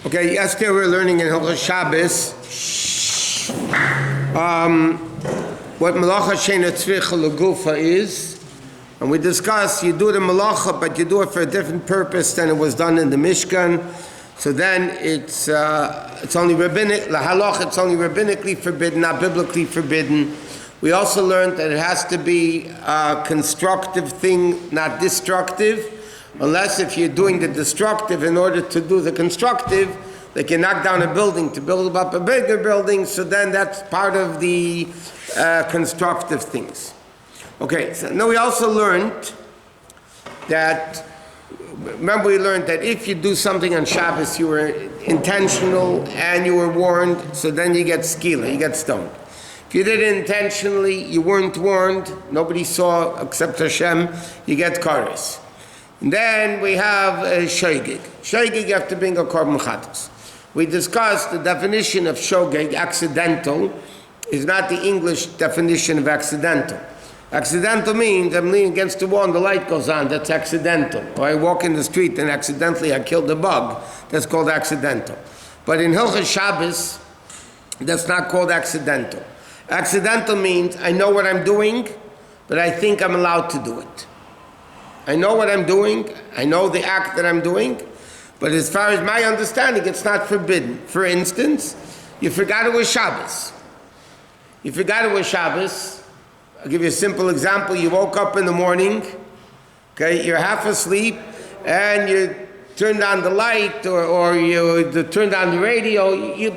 Okay, yesterday we were learning in Hilchos Shabbos what Malacha Sheina Tzricha L'Gufa is. And we discussed you do the Malacha, but you do it for a different purpose than it was done in the Mishkan. So then it's only rabbinic, la halacha, it's only rabbinically forbidden, not biblically forbidden. We also learned that it has to be a constructive thing, not destructive, unless if you're doing the destructive in order to do the constructive, like you knock down a building to build up a bigger building, so then that's part of the constructive things. Okay, so now we also learned that, remember we learned that if you do something on Shabbos, you were intentional and you were warned, so then you get skila, you get stoned. If you did it intentionally, you weren't warned, nobody saw except Hashem, you get kares. And then we have shogeg. Shogeg, you have to bring a korban chatos. We discussed the definition of shogeg, accidental, is not the English definition of accidental. Accidental means I'm leaning against the wall and the light goes on, that's accidental. Or I walk in the street and accidentally I killed a bug, that's called accidental. But in Hilchos Shabbos, that's not called accidental. Accidental means I know what I'm doing, but I think I'm allowed to do it. I know what I'm doing, I know the act that I'm doing, but as far as my understanding, it's not forbidden. For instance, you forgot it was Shabbos. You forgot it was Shabbos. I'll give you a simple example. You woke up in the morning, okay, you're half asleep, and you turned on the light, or you turned on the radio. You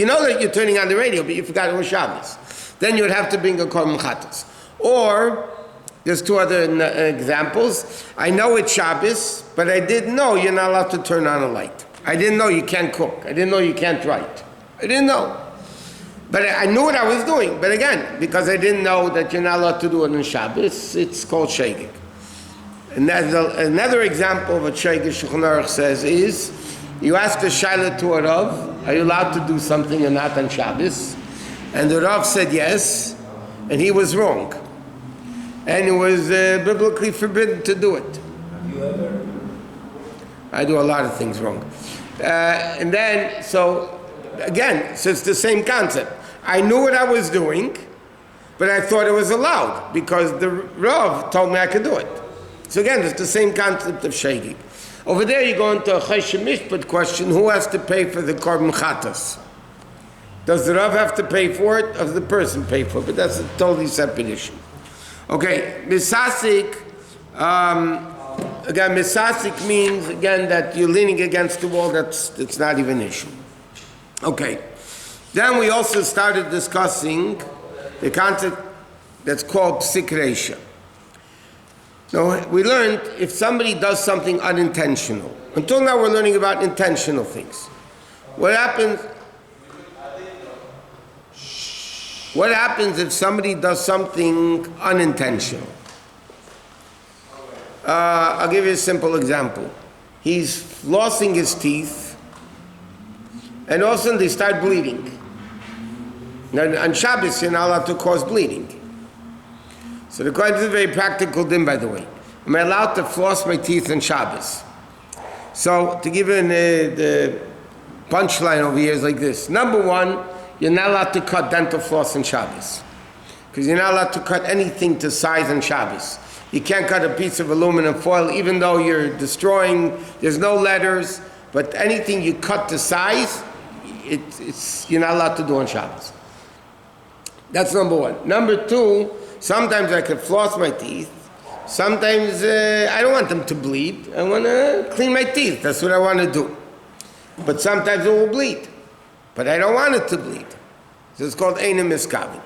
know that you're turning on the radio, but you forgot it was Shabbos. Then you would have to bring a korban chatos. Or, there's two other examples. I know it's Shabbos, but I didn't know you're not allowed to turn on a light. I didn't know you can't cook. I didn't know you can't write. I didn't know. But I knew what I was doing. But again, because I didn't know that you're not allowed to do it on Shabbos, it's called shogeg. And another example of what shogeg Shulchan Aruch says is, you ask a shaila to a Rav, are you allowed to do something or not on Shabbos? And the Rav said yes, and he was wrong. And it was biblically forbidden to do it. Have you ever? I do a lot of things wrong. And then, so it's the same concept. I knew what I was doing, but I thought it was allowed because the Rav told me I could do it. So again, it's the same concept of shogeg. Over there you go into a choshen mishpat question, who has to pay for the korban chatos? Does the Rav have to pay for it, or does the person pay for it? But that's a totally separate issue. Okay, misasik, again, misasik means, again, that you're leaning against the wall, that's not even an issue. Okay, then we also started discussing the concept that's called Pesik Reisha. Now, we learned if somebody does something unintentional. Until now we're learning about intentional things. What happens if somebody does something unintentional? I'll give you a simple example. He's flossing his teeth, and all of a sudden they start bleeding. Now, on Shabbos, you're not allowed to cause bleeding. So the question is a very practical din, by the way. Am I allowed to floss my teeth on Shabbos? So, to give you the punchline over here is like this. Number one, you're not allowed to cut dental floss on Shabbos. Because you're not allowed to cut anything to size on Shabbos. You can't cut a piece of aluminum foil, even though you're destroying, there's no letters, but anything you cut to size, you're not allowed to do on Shabbos. That's number one. Number two, sometimes I could floss my teeth. Sometimes I don't want them to bleed. I want to clean my teeth. That's what I want to do. But sometimes it will bleed. But I don't want it to bleed. So it's called Einem Miskavin.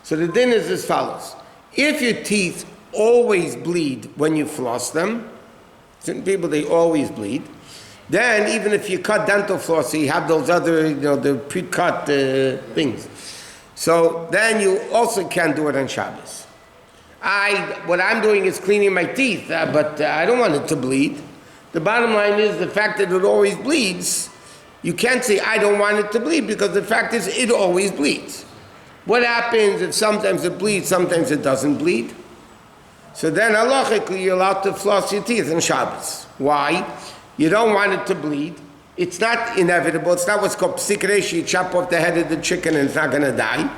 So the din is as follows. If your teeth always bleed when you floss them, certain people, they always bleed, then even if you cut dental floss, so you have those other, the pre-cut things. So then you also can't do it on Shabbos. What I'm doing is cleaning my teeth, but I don't want it to bleed. The bottom line is the fact that it always bleeds, you can't say I don't want it to bleed because the fact is it always bleeds. What happens if sometimes it bleeds, sometimes it doesn't bleed? So then halachically you're allowed to floss your teeth on Shabbos. Why? You don't want it to bleed. It's not inevitable. It's not what's called Pesik Reisha. You chop off the head of the chicken and it's not going to die.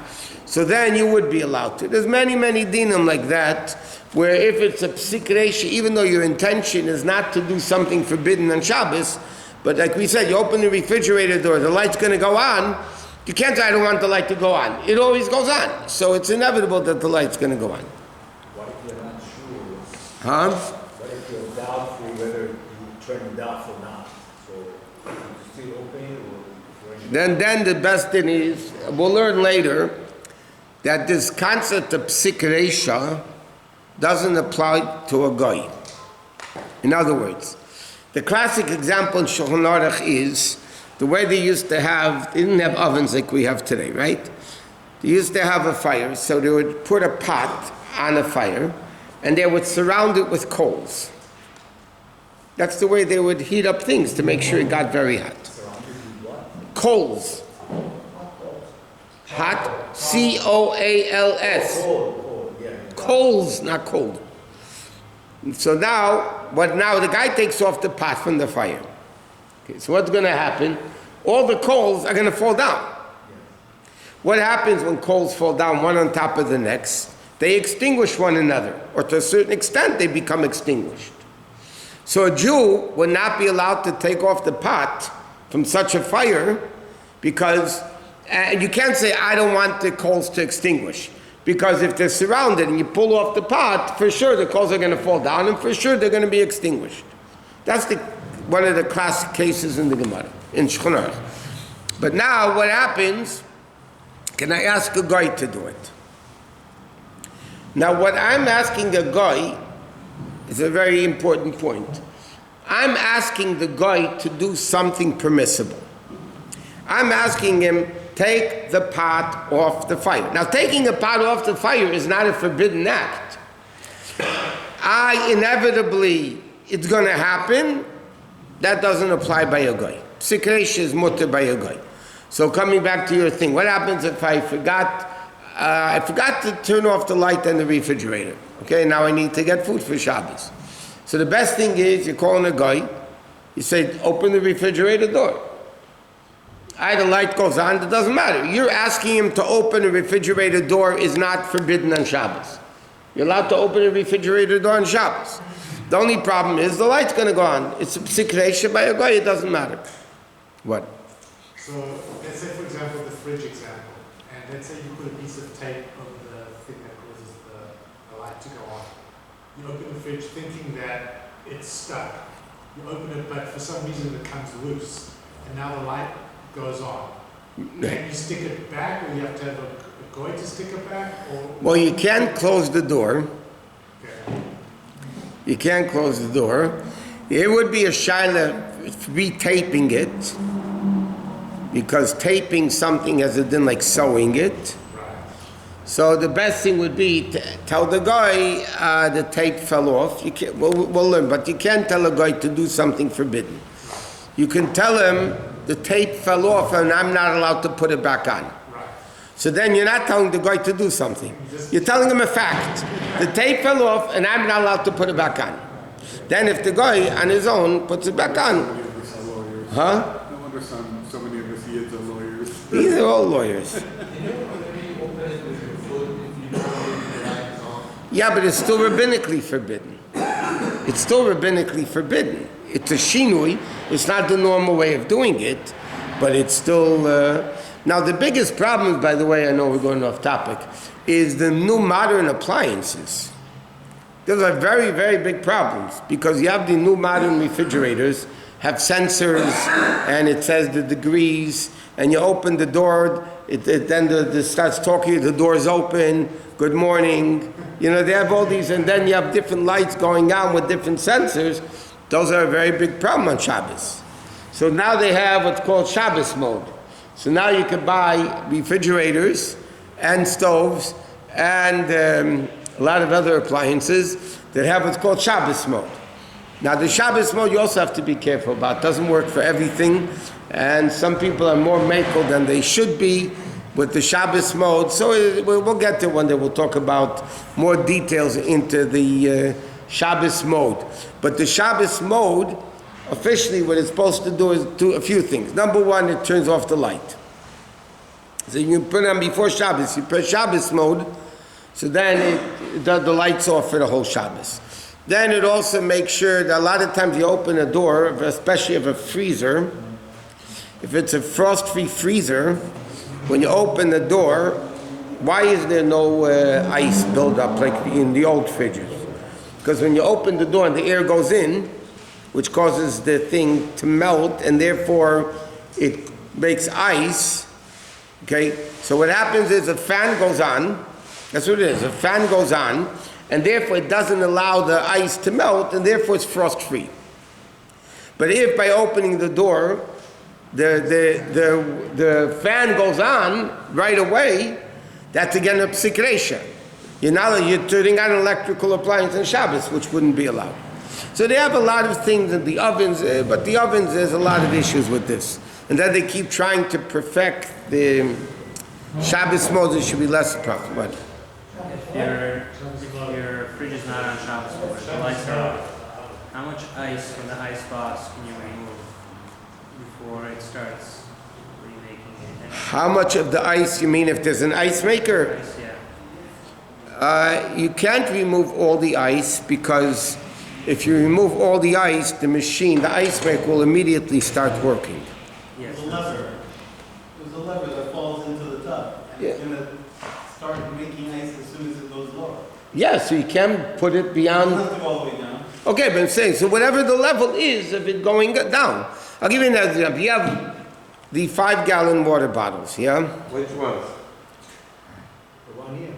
So then you would be allowed to. There's many dinim like that, where if it's a Pesik Reisha, even though your intention is not to do something forbidden on Shabbos, but like we said, you open the refrigerator door, the light's going to go on, you can't say, I don't want the light to go on. It always goes on. So it's inevitable that the light's going to go on. What if you're not sure? Huh? What if you're doubtful whether you turn it off or not? So you still open it or Then the best thing is, we'll learn later that this concept of Pesik Reisha doesn't apply to a goy. In other words, the classic example in Shulchan Aruch is the way they used to have, they didn't have ovens like we have today, right? They used to have a fire, so they would put a pot on a fire and they would surround it with coals. That's the way they would heat up things to make sure it got very hot. Coals. Hot, C-O-A-L-S. Coals, not cold. So now the guy takes off the pot from the fire. Okay, so what's going to happen? All the coals are going to fall down. What happens when coals fall down one on top of the next? They extinguish one another, or to a certain extent they become extinguished. So a Jew would not be allowed to take off the pot from such a fire because you can't say, I don't want the coals to extinguish. Because if they're surrounded and you pull off the pot, for sure the coals are going to fall down and for sure they're going to be extinguished. That's one of the classic cases in the Gemara, in Shulchan Aruch. But now what happens, can I ask a guy to do it? Now what I'm asking a guy is a very important point. I'm asking the guy to do something permissible. I'm asking him, take the pot off the fire. Now, taking a pot off the fire is not a forbidden act. Inevitably, it's going to happen. That doesn't apply by a guy. Pesik Reisha is mutter by a guy. So coming back to your thing, what happens if I forgot to turn off the light in the refrigerator? Okay, now I need to get food for Shabbos. So the best thing is, you're calling a guy, you say, open the refrigerator door. The light goes on, it doesn't matter. You're asking him to open a refrigerator door is not forbidden on Shabbos. You're allowed to open a refrigerator door on Shabbos. The only problem is the light's going to go on. It's a Pesik Reisha by a guy, it doesn't matter. What? So let's say, for example, the fridge example, and let's say you put a piece of tape over the thing that causes the light to go on. You open the fridge thinking that it's stuck. You open it, but for some reason it comes loose, and now the light goes on. Can you stick it back, or you have to have a guy to stick it back? Well, you can't close the door. Okay. You can't close the door. It would be a shaila retaping it, because taping something has a din like sewing it. Right. So the best thing would be to tell the guy the tape fell off. You can't, we'll learn, but you can't tell a guy to do something forbidden. You can tell him the tape fell off and I'm not allowed to put it back on. Right. So then you're not telling the guy to do something. You're telling him a fact. The tape fell off and I'm not allowed to put it back on. Then if the guy on his own puts it back on. Huh? No wonder so many of us kids are lawyers. These are all lawyers. Yeah, but it's still rabbinically forbidden. It's still rabbinically forbidden. It's a shinui. It's not the normal way of doing it, but it's still... Now, the biggest problem, by the way, I know we're going off topic, is the new modern appliances. Those are very, very big problems, because you have the new modern refrigerators, have sensors, and it says the degrees, and you open the door, then it starts talking, the door's open, good morning. You know, they have all these, and then you have different lights going on with different sensors. Those are a very big problem on Shabbos. So now they have what's called Shabbos mode. So now you can buy refrigerators and stoves and a lot of other appliances that have what's called Shabbos mode. Now the Shabbos mode you also have to be careful about. It doesn't work for everything, and some people are more makel than they should be, with the Shabbos mode. So we'll get to one day. We'll talk about more details into the Shabbos mode. But the Shabbos mode, officially what it's supposed to do is do a few things. Number one, it turns off the light. So you put it on before Shabbos, you press Shabbos mode, so then it does the lights off for the whole Shabbos. Then it also makes sure that a lot of times you open a door, especially of a freezer, if it's a frost-free freezer, when you open the door, why is there no ice buildup like in the old fridges? Because when you open the door and the air goes in, which causes the thing to melt, and therefore it makes ice, okay? So what happens is a fan goes on, that's what it is, a fan goes on, and therefore it doesn't allow the ice to melt, and therefore it's frost-free. But if by opening the door, the fan goes on right away, that's again a Pesik Reisha. You're turning on an electrical appliance on Shabbos, which wouldn't be allowed. So they have a lot of things in the ovens, but the ovens, there's a lot of issues with this. And then they keep trying to perfect the Shabbos mode, it should be less problem. But If your fridge is not on Shabbos mode, the lights are off, how much ice from the ice box can you remove before it starts remaking it? how much of the ice, you mean if there's an ice maker? Ice, yeah. You can't remove all the ice because if you remove all the ice, the machine, the ice maker will immediately start working. Yes. There's a lever that falls into the tub, and it's gonna start making ice as soon as it goes lower. Yeah, so you can put it It beyond. doesn't have to go all the way down. Okay, but I'm saying, so whatever the level is of it going down. I'll give you an example. You have the 5-gallon water bottles, yeah? Which ones? The one here.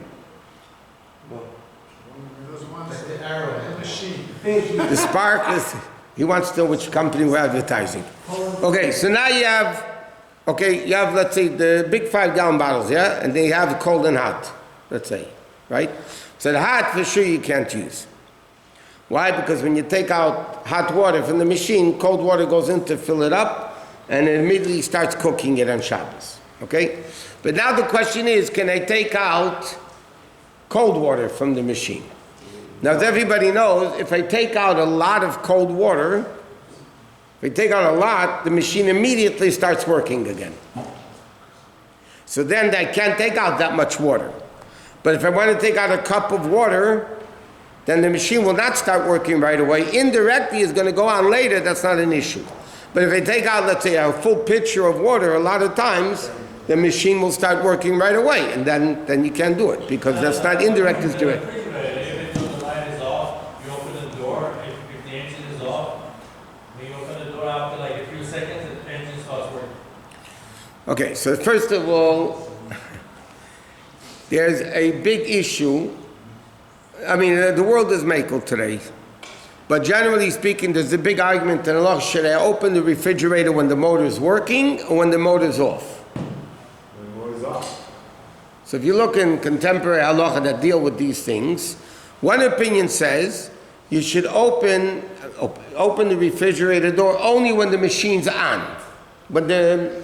Those ones, the arrow, the machine. The Spark is, he wants to know which company we're advertising. Okay, so now you have, let's say, the big 5-gallon bottles, yeah? And they have cold and hot, let's say, right? So the hot, for sure, you can't use. Why? Because when you take out hot water from the machine, cold water goes in to fill it up, and it immediately starts cooking it on Shabbos, okay? But now the question is, can I take out cold water from the machine? Now, as everybody knows, if I take out a lot of cold water, if I take out a lot, the machine immediately starts working again. So then I can't take out that much water. But if I want to take out a cup of water, then the machine will not start working right away. Indirectly, it's going to go on later, that's not an issue. But if I take out, let's say, a full pitcher of water, a lot of times, the machine will start working right away, and then you can't do it, because that's not indirect, it's direct. If the light is off, you open the door, if the engine is off, when you open the door after like a few seconds, the engine starts working. Okay, so first of all, there's a big issue. I mean, the world is makel today. But generally speaking, there's a big argument in halacha, should I open the refrigerator when the motor is working or when the motor is off? When the motor's off. So if you look in contemporary halacha that deal with these things, one opinion says you should open the refrigerator door only when the machine's on, when the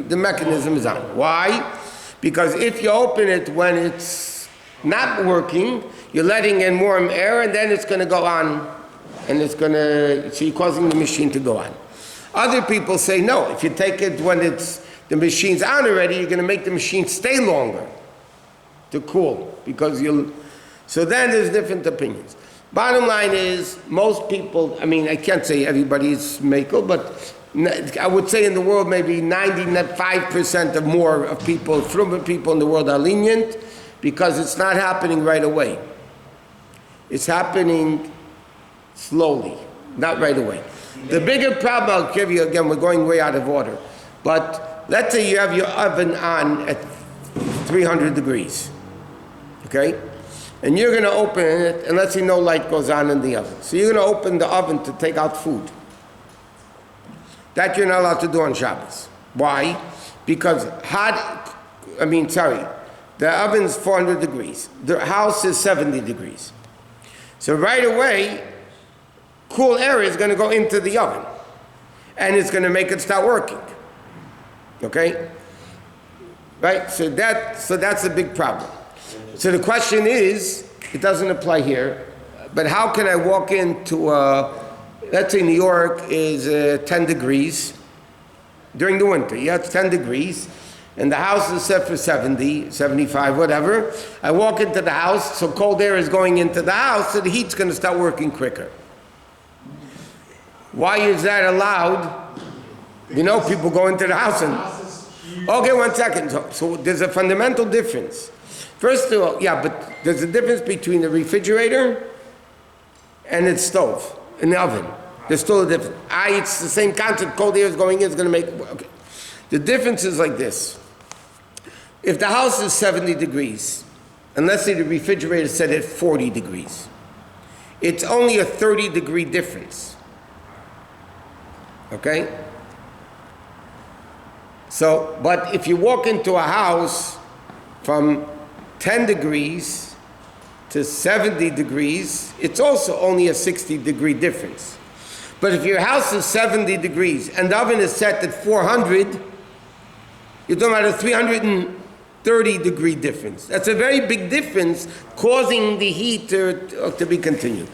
mechanism is on. Why? Because if you open it when it's not working, you're letting in warm air, and then it's going to go on, and so you're causing the machine to go on. Other people say no. If you take it when the machine's on already, you're going to make the machine stay longer to cool, because so then there's different opinions. Bottom line is, most people, I mean, I can't say everybody's makel, but I would say in the world maybe 95% or more of people, from people in the world are lenient, because it's not happening right away. It's happening slowly, not right away. The bigger problem, I'll give you again, we're going way out of order, but let's say you have your oven on at 300 degrees, okay? And you're going to open it, and let's say no light goes on in the oven. So you're going to open the oven to take out food. That you're not allowed to do on Shabbos. Why? Because the oven's 400 degrees. The house is 70 degrees. So right away, cool air is going to go into the oven. And it's going to make it start working. Okay? right? So that's a big problem. So the question is, it doesn't apply here, but how can I walk into let's say New York is 10 degrees during the winter. Yeah, it's 10 degrees, and the house is set for 70, 75, whatever. I walk into the house, so cold air is going into the house, so the heat's going to start working quicker. Why is that allowed? You know, people go into the house and... Okay, 1 second. So there's a fundamental difference. First of all, yeah, but there's a difference between the refrigerator and its stove, in the oven. There's still a difference. It's the same concept. Cold air is going in, it's going to make... Okay. The difference is like this. If the house is 70 degrees, and let's say the refrigerator is set at 40 degrees, it's only a 30-degree difference. Okay? So, but if you walk into a house from 10 degrees to 70 degrees, it's also only a 60-degree difference. But if your house is 70 degrees and the oven is set at 400, you're talking about a 330-degree difference. That's a very big difference, causing the heat to be continued.